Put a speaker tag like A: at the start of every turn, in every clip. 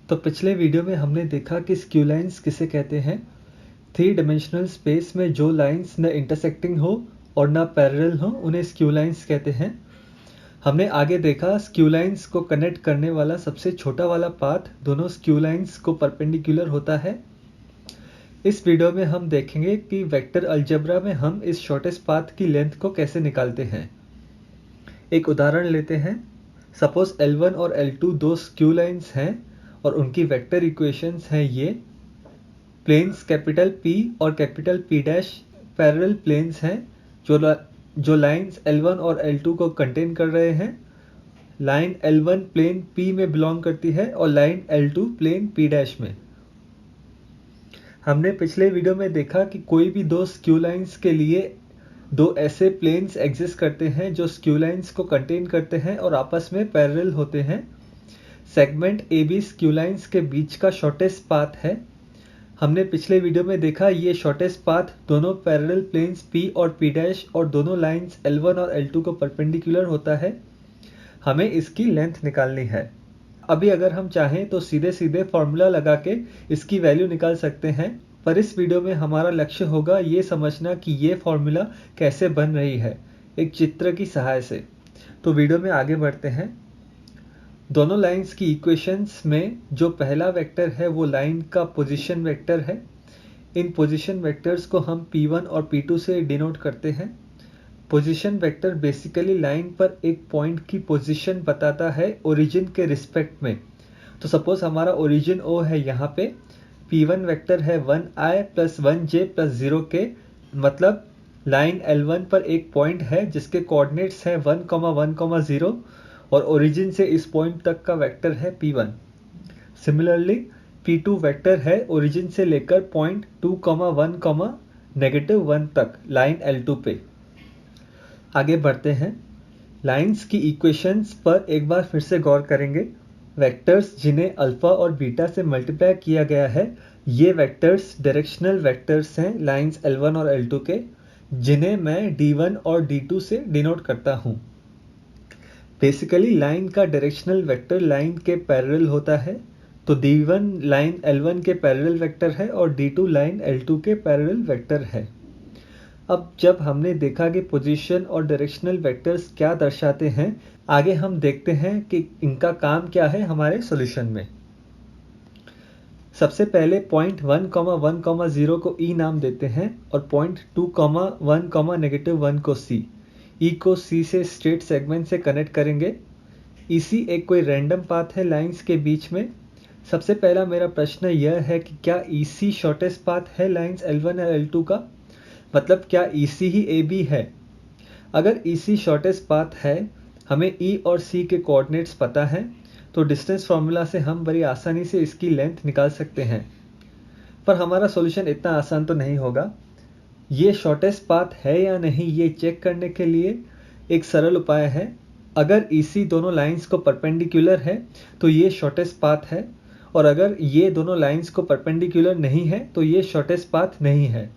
A: तो पिछले वीडियो में हमने देखा कि स्क्यू लाइंस किसे कहते हैं। 3 डायमेंशनल स्पेस में जो लाइंस न इंटरसेक्टिंग हो और न पैरेलल हो उन्हें स्क्यू लाइंस कहते हैं। हमने आगे देखा स्क्यू लाइंस को कनेक्ट करने वाला सबसे छोटा वाला पाथ दोनों स्क्यू लाइंस को परपेंडिकुलर होता है। इस वीडियो में हम देखेंगे कि वेक्टर अलजेब्रा में हम इस शॉर्टेस्ट पाथ की लेंथ को कैसे निकालते हैं। एक उदाहरण लेते हैं। सपोज L1 और L2 दो स्क्यू लाइंस हैं और उनकी वेक्टर इक्वेशंस हैं ये। प्लेन्स कैपिटल P और capital P dash parallel planes हैं जो लाइंस L1 और L2 को कंटेन कर रहे हैं। लाइन L1 प्लेन P में बिलोंग करती है और line L2 plane P dash में। हमने पिछले वीडियो में देखा कि कोई भी दो स्क्यू लाइंस के लिए दो ऐसे प्लेन्स एग्जिस्ट करते हैं जो स्क्यू लाइंस को कंटेन करते हैं और आपस में पैरेलल होते हैं। सेगमेंट AB स्क्यू लाइंस के बीच का शॉर्टेस्ट पाथ है। हमने पिछले वीडियो में देखा ये शॉर्टेस्ट पाथ दोनों पैरेलल प्लेन्स P और P डैश और दोनों लाइंस L1 और L2 को परपेंडिकुलर होता है। हमें इसकी लेंथ निकालनी है। अभी अगर हम चाहें तो सीधे सीधे फॉर्मूला लगा के इसकी वैल्यू निकाल सकते हैं, पर इस वीडियो में हमारा लक्ष्य होगा ये समझना कि ये फॉर्मूला कैसे बन रही है एक चित्र की सहायता से। तो वीडियो में आगे बढ़ते हैं। दोनों लाइंस की इक्वेशंस में जो पहला वेक्टर है वो लाइन का पोजीशन वेक्टर है। इन पोजीशन वेक्टर्स को हम P1 और P2 से डिनोट करते हैं। पोजीशन वेक्टर बेसिकली लाइन पर एक पॉइंट की पोजीशन बताता है ओरिजिन के रिस्पेक्ट में। तो सपोज हमारा ओरिजिन O है यहाँ पे। P1 वेक्टर है 1i plus 1j plus 0k, मतलब लाइन L1 पर एक पॉइंट है जिसके कोऑर्डिनेट्स हैं 1, 1, 0 और ओरिजिन से इस पॉइंट तक का वेक्टर है P1। सिमिलरली P2 वेक्टर है ओरिजिन से लेकर पॉइंट 2, 1, -1 तक लाइन L2 पे। आगे बढ़ते हैं। लाइंस की इक्वेशंस पर एक बार फिर से गौर करेंगे। वेक्टर्स जिन्हें अल्फा और बीटा से मल्टीप्लाई किया गया है ये वेक्टर्स डायरेक्शनल वेक्टर्स हैं लाइंस L1 और L2 के, जिन्हें मैं D1 और D2 से डिनोट करता हूं। बेसिकली लाइन का डायरेक्शनल वेक्टर लाइन के पैरेलल होता है, तो D1 लाइन L1 के पैरेलल वेक्टर है और D2 लाइन L2 के पैरेलल वेक्टर है। अब जब हमने देखा कि पोजीशन और डायरेक्शनल वेक्टर्स क्या दर्शाते हैं, आगे हम देखते हैं कि इनका काम क्या है हमारे सॉल्यूशन में। सबसे पहले पॉइंट 1, 1, 0 को E नाम देते हैं और पॉइंट 2, 1, -1 को C। E को C से स्ट्रेट सेगमेंट से कनेक्ट करेंगे। EC एक कोई रैंडम पाथ है लाइंस के बीच में। सबसे पहला मेरा प्रश्न यह है कि क्या EC शॉर्टेस्ट पाथ है लाइंस L1 और L2 का, मतलब क्या EC ही AB है। अगर EC शॉर्टेस्ट पाथ है, हमें E और C के कोऑर्डिनेट्स पता हैं, तो डिस्टेंस फार्मूला से हम बड़ी आसानी से इसकी लेंथ निकाल सकते हैं। पर हमारा सॉल्यूशन इतना आसान तो नहीं होगा। ये शॉर्टेस्ट पाथ है या नहीं ये चेक करने के लिए एक सरल उपाय है। अगर EC दोनों लाइंस को परपेंडिकुलर है तो ये शॉर्टेस्ट पाथ है, और अगर ये दोनों लाइंस को परपेंडिकुलर नहीं है तो ये शॉर्टेस्ट पाथ नहीं है।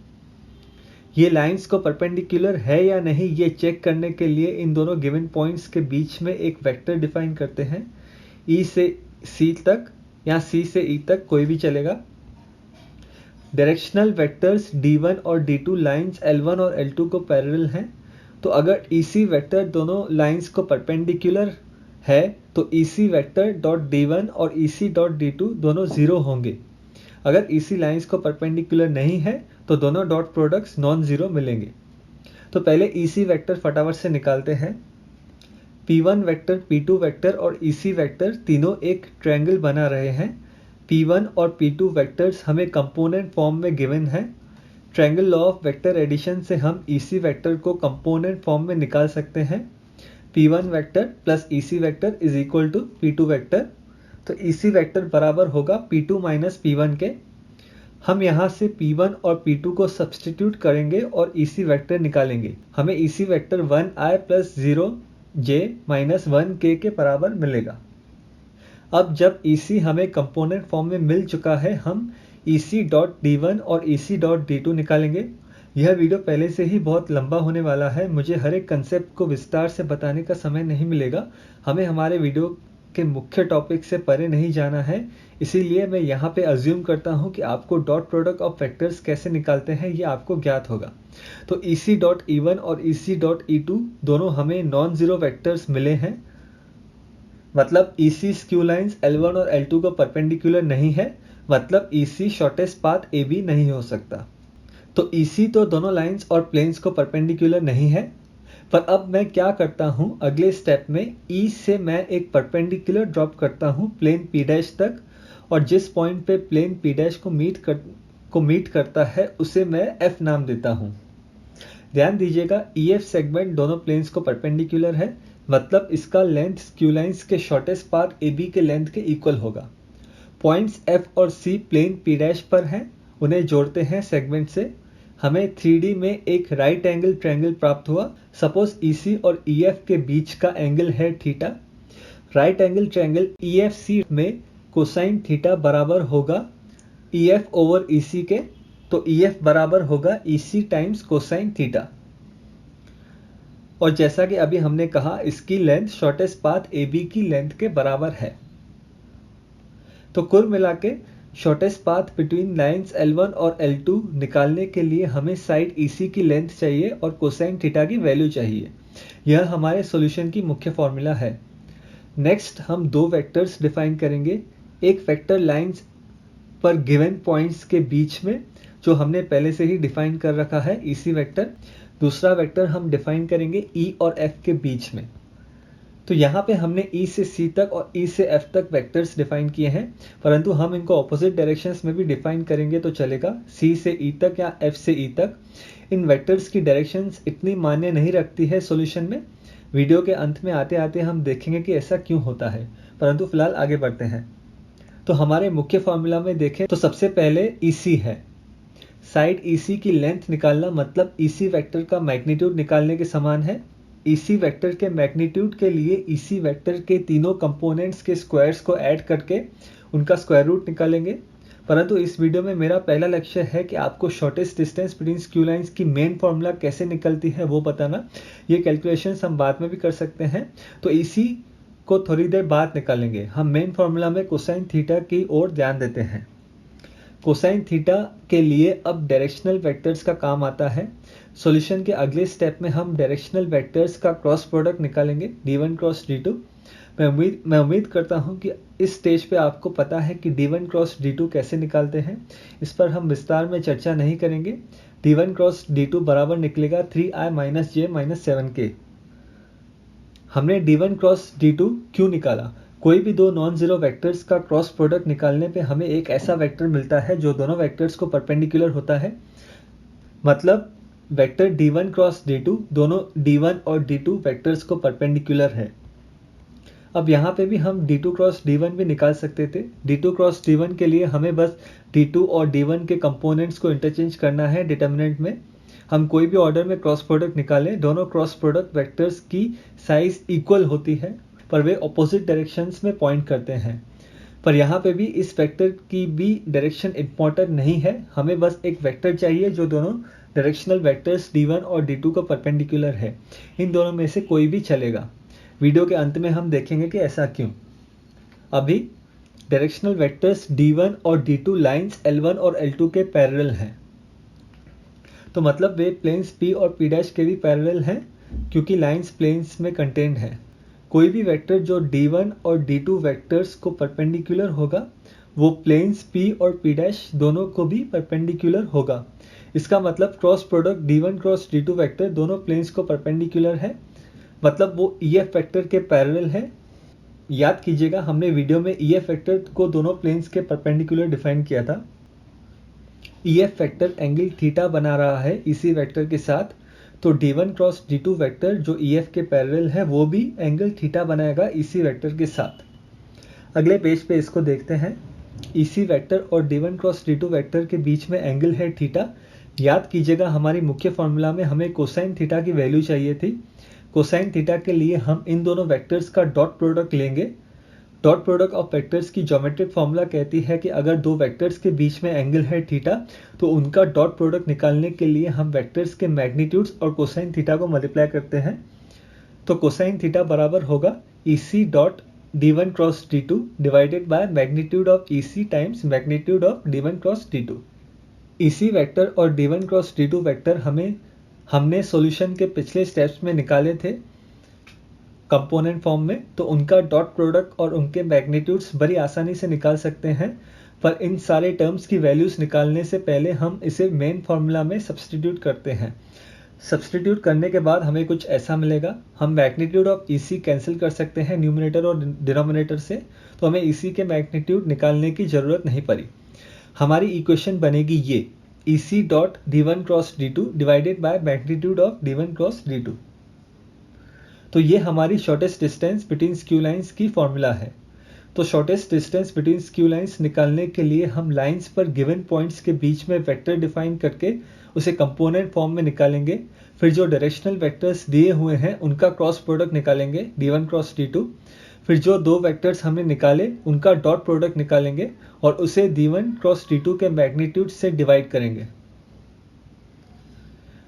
A: ये लाइंस को परपेंडिकुलर है या नहीं ये चेक करने के लिए इन दोनों गिवन पॉइंट्स के बीच में एक वेक्टर डिफाइन करते हैं। E से C तक या C से E तक कोई भी चलेगा। डायरेक्शनल वेक्टर्स D1 और D2 लाइंस L1 और L2 को पैरेलल हैं, तो अगर EC वेक्टर दोनों लाइंस को परपेंडिकुलर है तो EC वेक्टर डॉट D1 और EC डॉट D2 दोनों 0 होंगे। अगर EC लाइंस को परपेंडिकुलर नहीं है तो दोनों डॉट प्रोडक्ट्स नॉन जीरो मिलेंगे। तो पहले EC वेक्टर फटाफट से निकालते हैं। P1 वेक्टर, P2 वेक्टर और EC वेक्टर तीनों एक ट्रायंगल बना रहे हैं। P1 और P2 वेक्टर्स हमें कंपोनेंट फॉर्म में गिवन है। Triangle law of vector addition से हम EC वेक्टर को कंपोनेंट फॉर्म में निकाल सकते हैं। P1 vector plus EC vector is equal to P2 vector. तो EC वेक्टर बराबर होगा P2 माइनस P1 के। हम यहाँ से P1 और P2 को सब्स्टिट्यूट करेंगे और EC वेक्टर निकालेंगे। हमें EC vector 1i plus 0j minus 1k के बराबर मिलेगा। अब जब EC हमें कंपोनेंट फॉर्म में मिल चुका है, हम EC डॉट D1 और EC डॉट D2 निकालेंगे। यह वीडियो पहले से ही बहुत लंबा होने वाला है, मुझे हर एक कंसेप्ट को विस्तार से बताने का समय नहीं मिलेगा। हमें हमारे वीडियो के मुख्य टॉपिक से परे नहीं जाना है, इसीलिए मैं यहाँ पे अज्यूम करता हूँ कि आपको डॉट प्रोडक्ट ऑफ वेक्टर्स कैसे निकालते हैं ये आपको ज्ञात होगा। तो EC.E1 और EC.E2 दोनों हमें नॉन जीरो वेक्टर्स मिले हैं, मतलब EC स्क्यू लाइंस L1 और L2 को परपेंडिकुलर नहीं है, मतलब EC शॉर्टेस्ट पाथ AB नहीं हो सकता। तो EC तो दोनों लाइंस और प्लेन्स को परपेंडिकुलर नहीं है, पर अब मैं क्या करता हूँ, अगले स्टेप में E से मैं एक परपेंडिकुलर ड्रॉप करता हूँ प्लेन P' तक, और जिस पॉइंट पे प्लेन P' को मीट करता है उसे मैं F नाम देता हूँ। ध्यान दीजिएगा EF सेगमेंट दोनों प्लेन्स को परपेंडिकुलर है, मतलब इसका लेंथ स्क्यू लाइंस के शॉर्टेस्ट पाथ AB के लेंथ के इक्वल होगा। पॉइंट्स F और C प्लेन P' पर हैं, उन्हें जोड़ते हैं सेगमेंट से, हमें 3D में एक राइट एंगल ट्रायंगल प्राप्त हुआ। सपोज EC और EF के बीच का एंगल है theta. Right angle triangle EFC में कोसाइन थीटा बराबर होगा EF ओवर EC के, तो EF बराबर होगा EC टाइम्स कोसाइन थीटा। और जैसा कि अभी हमने कहा, इसकी लेंथ शॉर्टेस्ट पाथ AB की लेंथ के बराबर है। तो कुल मिला के shortest path between lines L1 और L2 निकालने के लिए हमें साइड EC की लेंथ चाहिए और कोसाइन थीटा की वैल्यू चाहिए। यह हमारे सॉल्यूशन की मुख्य फॉर्मूला है। नेक्स्ट हम दो वेक्टर्स डिफाइन करेंगे। एक वेक्टर लाइंस पर गिवन पॉइंट्स के बीच में, जो हमने पहले से ही डिफाइन कर रखा है, EC वेक्टर। दूसरा वेक्टर हम डिफाइन करेंगे E और F के बीच में। तो यहाँ पे हमने E से C तक और E से F तक वेक्टर्स डिफाइन किए हैं, परंतु हम इनको ऑपोजिट डायरेक्शंस में भी डिफाइन करेंगे तो चलेगा, C से E तक या F से E तक। इन वेक्टर्स की डायरेक्शंस इतनी मान्य नहीं रखती है सॉल्यूशन में। वीडियो के अंत में आते आते हम देखेंगे कि ऐसा क्यों होता है, परंतु फिलहाल आगे बढ़ते हैं। तो हमारे मुख्य फॉर्मूला में देखें तो सबसे पहले EC है। साइड EC की लेंथ निकालना मतलब EC वेक्टर का मैग्नीट्यूड निकालने के समान है। EC वेक्टर के मैग्नीट्यूड के लिए EC वेक्टर के तीनों कंपोनेंट्स के स्क्वायर्स को ऐड करके उनका स्क्वायर रूट निकालेंगे। परंतु इस वीडियो में मेरा पहला लक्ष्य है कि आपको shortest distance between skew lines की मेन फॉर्मूला कैसे निकलती है वो बताना। ये कैलकुलेशंस हम बाद में भी कर सकते हैं, तो EC को थोड़ी देर बाद निकालेंगे। हम मेन फॉर्मूला में कोसाइन थीटा की ओर ध्यान देते हैं। कोसाइन थीटा के लिए अब डायरेक्शनल वेक्टर्स का काम आता है। सॉल्यूशन के अगले स्टेप में हम डायरेक्शनल वेक्टर्स का क्रॉस प्रोडक्ट निकालेंगे, D1 क्रॉस D2। मैं उम्मीद करता हूं कि इस स्टेज पे आपको पता है कि D1 क्रॉस D2 कैसे निकालते हैं। इस पर हम विस्तार में चर्चा नहीं करेंगे। D1 क्रॉस D2 बराबर निकलेगा 3i - j - 7k। हमने D1 क्रॉस D2 क्यों निकाला? कोई भी दो नॉन जीरो वेक्टर्स का क्रॉस प्रोडक्ट निकालने पे हमें एक ऐसा वेक्टर मिलता है जो दोनों वेक्टर्स को परपेंडिकुलर होता है। मतलब वेक्टर D1 क्रॉस D2 दोनों D1 और D2 वेक्टर्स को परपेंडिकुलर है। अब यहाँ पे भी हम D2 क्रॉस D1 भी निकाल सकते थे। D2 क्रॉस D1 के लिए हमें बस D2 और D1 के कंपोनेंट्स को इंटरचेंज करना है डिटर्मिनेंट में। हम कोई भी ऑर्डर में क्रॉस प्रोडक्ट निकालें, दोनों क्रॉस प्रोडक्ट वेक्टर्स की साइज इक्वल होती है, पर वे ऑपोजिट डायरेक्शंस में पॉइंट करते हैं। पर यहाँ पे भी इस वेक्टर की भी डायरेक्शन इंपॉर्टेंट नहीं है, हमें बस एक वेक्टर चाहिए जो दोनों डायरेक्शनल वेक्टर्स D1 और D2 को परपेंडिकुलर है। इन दोनों में से कोई भी चलेगा। वीडियो के अंत में हम देखेंगे कि ऐसा क्यों। अभी डायरेक्शनल वेक्टर्स D1 और D2 लाइंस L1 और L2 के पैरेलल हैं, तो मतलब वे प्लेन्स P और P' के भी पैरेलल हैं, क्योंकि लाइंस प्लेन्स में कंटेन्ड है। कोई भी वेक्टर जो D1 और D2 वेक्टर्स को परपेंडिकुलर होगा वो प्लेन्स P और P' दोनों को भी परपेंडिकुलर होगा। इसका मतलब cross product D1 cross D2 vector दोनों प्लेन्स को परपेंडिकुलर है, मतलब वो EF वेक्टर के पैरेलल है। याद कीजिएगा हमने वीडियो में EF वेक्टर को दोनों प्लेन्स के परपेंडिकुलर डिफाइन किया था। EF वेक्टर एंगल थीटा बना रहा है EC वेक्टर के साथ, तो D1 क्रॉस D2 वेक्टर जो EF के पैरेलल है वो भी एंगल थीटा बनाएगा EC वेक्टर के साथ। अगले पेज पे इसको देखते हैं। EC वेक्टर और D1 क्रॉस D2 वेक्टर के बीच में एंगल है थीटा। याद कीजिएगा हमारी मुख्य फॉर्मूला में हमें कोसाइन थीटा की वैल्यू चाहिए थी। कोसाइन थीटा के लिए हम इन दोनों वेक्टर्स का डॉट प्रोडक्ट लेंगे। डॉट प्रोडक्ट ऑफ वेक्टर्स की ज्योमेट्रिक फॉर्मूला कहती है कि अगर दो वेक्टर्स के बीच में एंगल है थीटा, तो उनका डॉट प्रोडक्ट निकालने के लिए हम वेक्टर्स के मैग्नीट्यूड्स और कोसाइन थीटा को मल्टीप्लाई करते हैं। तो कोसाइन थीटा बराबर होगा EC dot d1 cross d2 divided by magnitude of EC times magnitude of d1 cross d2। EC vector और d1 क्रॉस d2 वेक्टर हमने सॉल्यूशन के पिछले स्टेप्स में निकाले थे कंपोनेंट फॉर्म में, तो उनका डॉट प्रोडक्ट और उनके मैग्नीट्यूड्स बड़ी आसानी से निकाल सकते हैं। पर इन सारे टर्म्स की वैल्यूज निकालने से पहले हम इसे मेन फॉर्मूला में सब्स्टिट्यूट करते हैं। सब्स्टिट्यूट करने के बाद हमें कुछ ऐसा मिलेगा। हम मैग्नीट्यूड ऑफ EC कैंसिल कर सकते हैं न्यूमरेटर और डिनोमिनेटर से, तो हमें EC के मैग्नीट्यूड निकालने की ज़रूरत नहीं पड़ी। हमारी इक्वेशन बनेगी ये EC dot d1 cross d2 divided by magnitude of d1 cross d2। तो ये हमारी shortest distance between skew lines की फॉर्मूला है। तो shortest distance between skew lines निकालने के लिए हम लाइंस पर गिवन पॉइंट्स के बीच में वेक्टर डिफाइन करके उसे कंपोनेंट फॉर्म में निकालेंगे। फिर जो डायरेक्शनल वेक्टर्स दिए हुए हैं उनका क्रॉस प्रोडक्ट निकालेंगे d1 क्रॉस d2। फिर जो दो वेक्टर्स हमने निकाले उनका डॉट प्रोडक्ट निकालेंगे और उसे d1 क्रॉस d2 के मैग्नीट्यूड से डिवाइड करेंगे।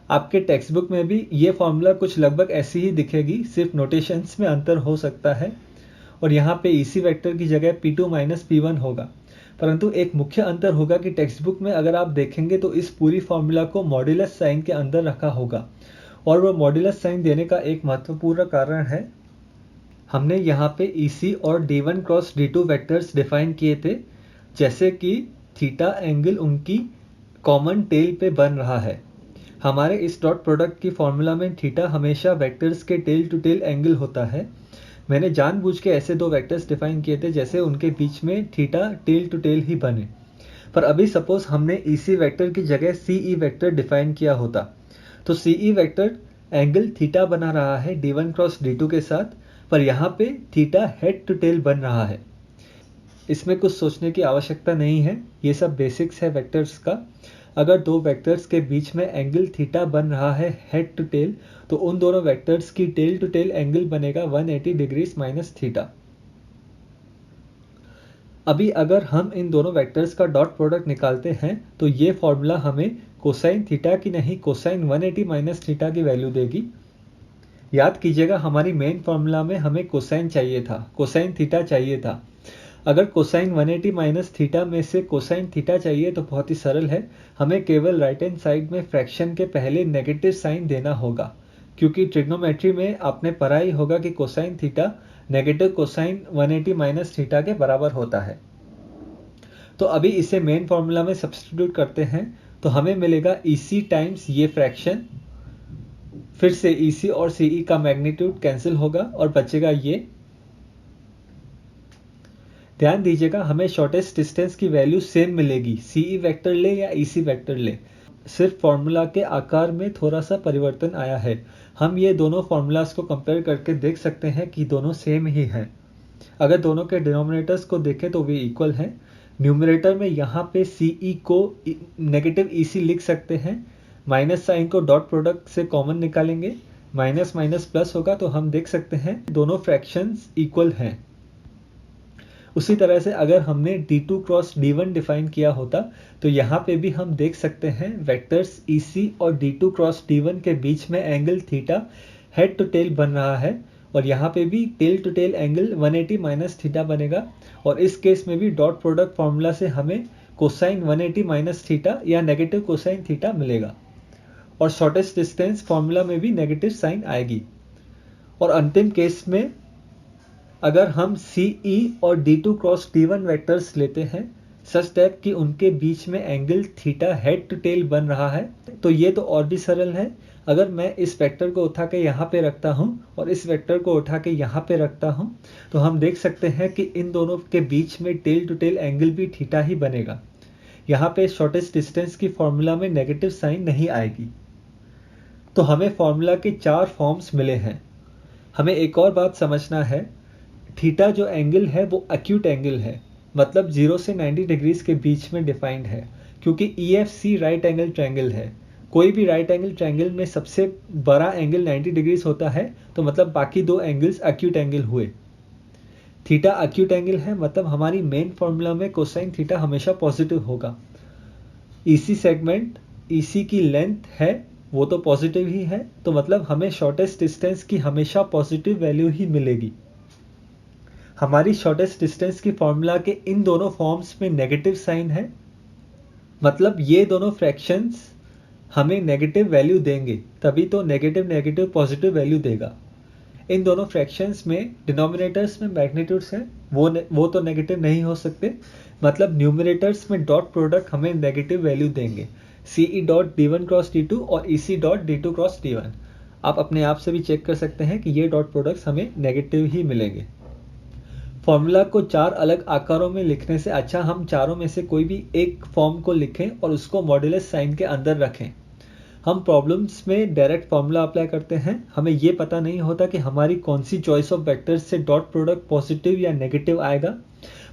A: आपके टेक्स्ट बुक में भी ये फॉर्मूला कुछ लगभग ऐसी ही दिखेगी, सिर्फ नोटेशंस में अंतर हो सकता है और यहाँ पे EC वेक्टर की जगह P2 माइनस P1 होगा। परंतु एक मुख्य अंतर होगा कि टेक्स्ट बुक में अगर आप देखेंगे तो इस पूरी फॉर्मूला को मॉड्यूलस साइन के अंदर रखा होगा, और वह मॉड्यूलस साइन देने का एक महत्वपूर्ण कारण है, हमने यहाँ पे EC और d1 cross d2 vectors define किए थे, जैसे कि थीटा एंगल उनकी कॉमन टेल पे बन रहा है। हमारे इस डॉट प्रोडक्ट की फॉर्मूला में थीटा हमेशा वेक्टर्स के टेल टू टेल एंगल होता है। मैंने जानबूझ के ऐसे दो वेक्टर्स डिफाइन किए थे जैसे उनके बीच में थीटा टेल टू टेल ही बने। पर अभी सपोज हमने EC वेक्टर की जगह CE वेक्टर डिफाइन किया होता, तो CE वेक्टर एंगल थीटा बना रहा है d1 क्रॉस d2 के साथ, पर यहाँ पे थीटा हेड टू टेल बन रहा है। इसमें कुछ सोचने की आवश्यकता नहीं है, ये सब बेसिक्स है वेक्टर्स का। अगर दो वेक्टर्स के बीच में एंगल थीटा बन रहा है हेड टू टेल, तो उन दोनों वेक्टर्स की टेल टू टेल एंगल बनेगा 180 डिग्रीज माइनस थीटा। अभी अगर हम इन दोनों वेक्टर्स का डॉट प्रोडक्ट निकालते हैं तो ये फॉर्मूला हमें कोसाइन थीटा की नहीं कोसाइन 180 माइनस थीटा की वैल्यू देगी। याद कीजिएगा हमारी मेन फॉर्मूला में हमें कोसाइन चाहिए था, कोसाइन थीटा चाहिए था। अगर कोसाइन 180 माइनस थीटा में से कोसाइन थीटा चाहिए तो बहुत ही सरल है, हमें केवल राइट हैंड साइड में फ्रैक्शन के पहले नेगेटिव साइन देना होगा, क्योंकि ट्रिग्नोमेट्री में आपने पढ़ा ही होगा कि cosine theta negative cosine 180 minus theta के बराबर होता है। तो अभी इसे मेन फॉर्मूला में सब्स्टिट्यूट करते हैं तो हमें मिलेगा EC टाइम्स ये फ्रैक्शन, फिर से EC और CE का मैग्नीट्यूड कैंसिल होगा और बचेगा ये। ध्यान दीजिएगा हमें शॉर्टेस्ट डिस्टेंस की वैल्यू सेम मिलेगी, CE वेक्टर ले या EC वेक्टर ले, सिर्फ फॉर्मूला के आकार में थोड़ा सा परिवर्तन आया है। हम ये दोनों फॉर्मूलाज को कंपेयर करके देख सकते हैं कि दोनों सेम ही हैं। अगर दोनों के डिनोमिनेटर्स को देखें तो वे इक्वल हैं। न्यूमरेटर में यहाँ पे CE को नेगेटिव EC लिख सकते हैं, माइनस साइन को डॉट प्रोडक्ट से कॉमन निकालेंगे, माइनस माइनस प्लस होगा, तो हम देख सकते हैं दोनों फ्रैक्शंस इक्वल हैं। उसी तरह से अगर हमने d2 क्रॉस d1 डिफाइन किया होता तो यहाँ पे भी हम देख सकते हैं वेक्टर्स EC और d2 क्रॉस d1 के बीच में angle theta head to tail बन रहा है, और यहाँ पे भी tail to tail angle 180 minus theta बनेगा। और इस केस में भी डॉट प्रोडक्ट फॉर्मूला से हमें कोसाइन 180 माइनस थीटा या नेगेटिव कोसाइन थीटा मिलेगा, और शॉर्टेस्ट डिस्टेंस फॉर्मूला में भी नेगेटिव साइन आएगी। और अंतिम केस में अगर हम CE और d2 क्रॉस d1 वेक्टर्स लेते हैं सच दैट कि उनके बीच में angle theta head to tail बन रहा है, तो ये तो और भी सरल है। अगर मैं इस वेक्टर को उठा के यहाँ पे रखता हूँ और इस वेक्टर को उठा के यहाँ पे रखता हूँ, तो हम देख सकते हैं कि इन दोनों के बीच में टेल टू टेल एंगल भी थीटा ही बनेगा। यहाँ पे शॉर्टेस्ट डिस्टेंस की फॉर्मूला में नेगेटिव साइन नहीं आएगी। तो हमें फॉर्मूला के 4 फॉर्म्स मिले हैं। हमें एक और बात समझना है, थीटा जो एंगल है वो एक्यूट एंगल है, मतलब 0 से 90 डिग्रीज के बीच में डिफाइंड है, क्योंकि EFC राइट एंगल ट्रायंगल है। कोई भी राइट एंगल ट्रायंगल में सबसे बड़ा एंगल 90 डिग्रीज होता है, तो मतलब बाकी दो एंगल्स एक्यूट एंगल हुए। थीटा एक्यूट एंगल है, मतलब हमारी मेन फॉर्मूला में कोसाइन थीटा हमेशा पॉजिटिव होगा। EC सेगमेंट EC की लेंथ है वो तो पॉजिटिव ही है, तो मतलब हमें शॉर्टेस्ट डिस्टेंस की हमेशा पॉजिटिव वैल्यू ही मिलेगी। हमारी शॉर्टेस्ट डिस्टेंस की फॉर्मूला के इन दोनों फॉर्म्स में नेगेटिव साइन है, मतलब ये दोनों फ्रैक्शंस हमें नेगेटिव वैल्यू देंगे, तभी तो नेगेटिव नेगेटिव पॉजिटिव वैल्यू देगा। इन दोनों फ्रैक्शंस में डिनोमिनेटर्स में मैग्नीट्यूड्स हैं, वो तो नेगेटिव नहीं हो सकते, मतलब न्यूमरेटर्स में डॉट प्रोडक्ट हमें नेगेटिव वैल्यू देंगे, CE dot D1 cross D2 और EC dot D2 cross D1। आप अपने आप से भी चेक कर सकते हैं कि ये डॉट प्रोडक्ट्स हमें नेगेटिव ही मिलेंगे। फॉर्मूला को 4 अलग आकारों में लिखने से अच्छा हम चारों में से कोई भी एक फॉर्म को लिखें और उसको मॉड्यूलस साइन के अंदर रखें। हम प्रॉब्लम्स में डायरेक्ट फॉर्मूला अप्लाई करते हैं, हमें ये पता नहीं होता कि हमारी कौन सी चॉइस ऑफ वेक्टर्स से डॉट प्रोडक्ट पॉजिटिव या नेगेटिव आएगा,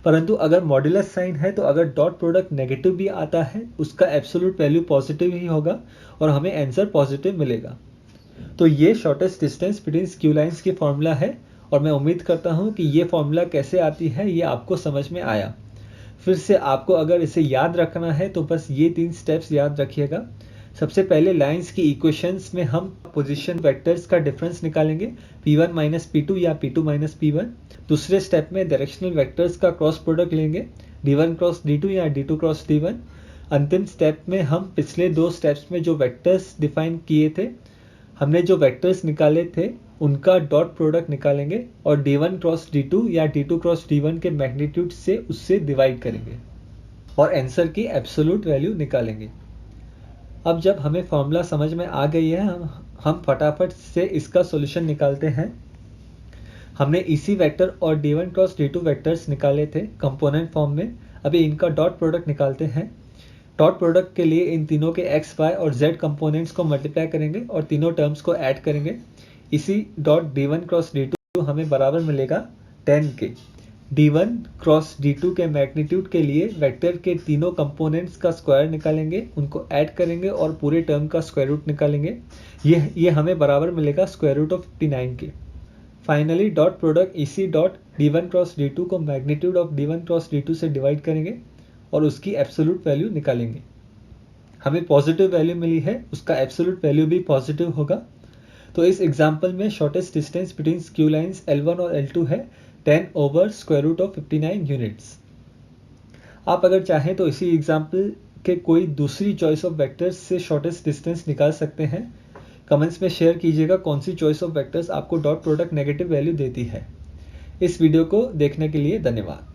A: परंतु अगर मॉड्यूलस साइन है तो अगर डॉट प्रोडक्ट नेगेटिव भी आता है उसका एब्सोल्यूट वैल्यू पॉजिटिव ही होगा और हमें आंसर पॉजिटिव मिलेगा। तो ये shortest distance between skew lines की फॉर्मूला है और मैं उम्मीद करता हूँ कि ये फॉर्मूला कैसे आती है ये आपको समझ में आया। फिर से आपको अगर इसे याद रखना है तो बस ये 3 स्टेप्स याद रखिएगा। सबसे पहले लाइंस की इक्वेशंस में हम पोजीशन वेक्टर्स का डिफरेंस निकालेंगे, P1 माइनस P2 या P2 माइनस P1। दूसरे स्टेप में डायरेक्शनल वेक्टर्स का क्रॉस प्रोडक्ट लेंगे, D1 क्रॉस D2 या D2 क्रॉस D1। अंतिम स्टेप में हम पिछले 2 स्टेप्स में जो वेक्टर्स डिफाइन किए थे, हमने जो वेक्टर्स निकाले थे उनका डॉट प्रोडक्ट निकालेंगे और D1 क्रॉस D2 या D2 क्रॉस D1 के मैग्नीट्यूड से उससे डिवाइड करेंगे और आंसर की एब्सोल्यूट वैल्यू निकालेंगे। अब जब हमें फॉर्मूला समझ में आ गई है, हम फटाफट से इसका सॉल्यूशन निकालते हैं। हमने EC वेक्टर और D1 क्रॉस D2 वेक्टर्स निकाले थे कंपोनेंट फॉर्म में, अभी इनका डॉट प्रोडक्ट निकालते हैं। डॉट प्रोडक्ट के लिए इन तीनों के x, y और z कंपोनेंट्स को मल्टीप्लाई करेंगे और तीनों टर्म्स को ऐड करेंगे। इसी डॉट D1 क्रॉस D2 हमें बराबर मिलेगा 10 के। D1 क्रॉस D2 के मैग्नीट्यूड के लिए वेक्टर के तीनों कंपोनेंट्स का स्क्वायर निकालेंगे, उनको ऐड करेंगे और पूरे टर्म का स्क्वायर रूट निकालेंगे। ये हमें बराबर मिलेगा स्क्वायर रूट ऑफ 59 के। Finally dot product EC dot D1 cross D2 को magnitude of D1 cross D2 से डिवाइड करेंगे और उसकी एब्सोल्यूट वैल्यू निकालेंगे। हमें पॉजिटिव वैल्यू मिली है, उसका एब्सोल्यूट वैल्यू भी पॉजिटिव होगा। तो इस एग्जाम्पल में shortest distance between skew lines L1 और L2 है 10 over square root of 59 units. आप अगर चाहें तो इसी एग्जाम्पल के कोई दूसरी चॉइस ऑफ वेक्टर्स से शॉर्टेस्ट डिस्टेंस निकाल सकते हैं। कमेंट्स में शेयर कीजिएगा कौन सी चॉइस ऑफ वेक्टर्स आपको डॉट प्रोडक्ट नेगेटिव वैल्यू देती है। इस वीडियो को देखने के लिए धन्यवाद।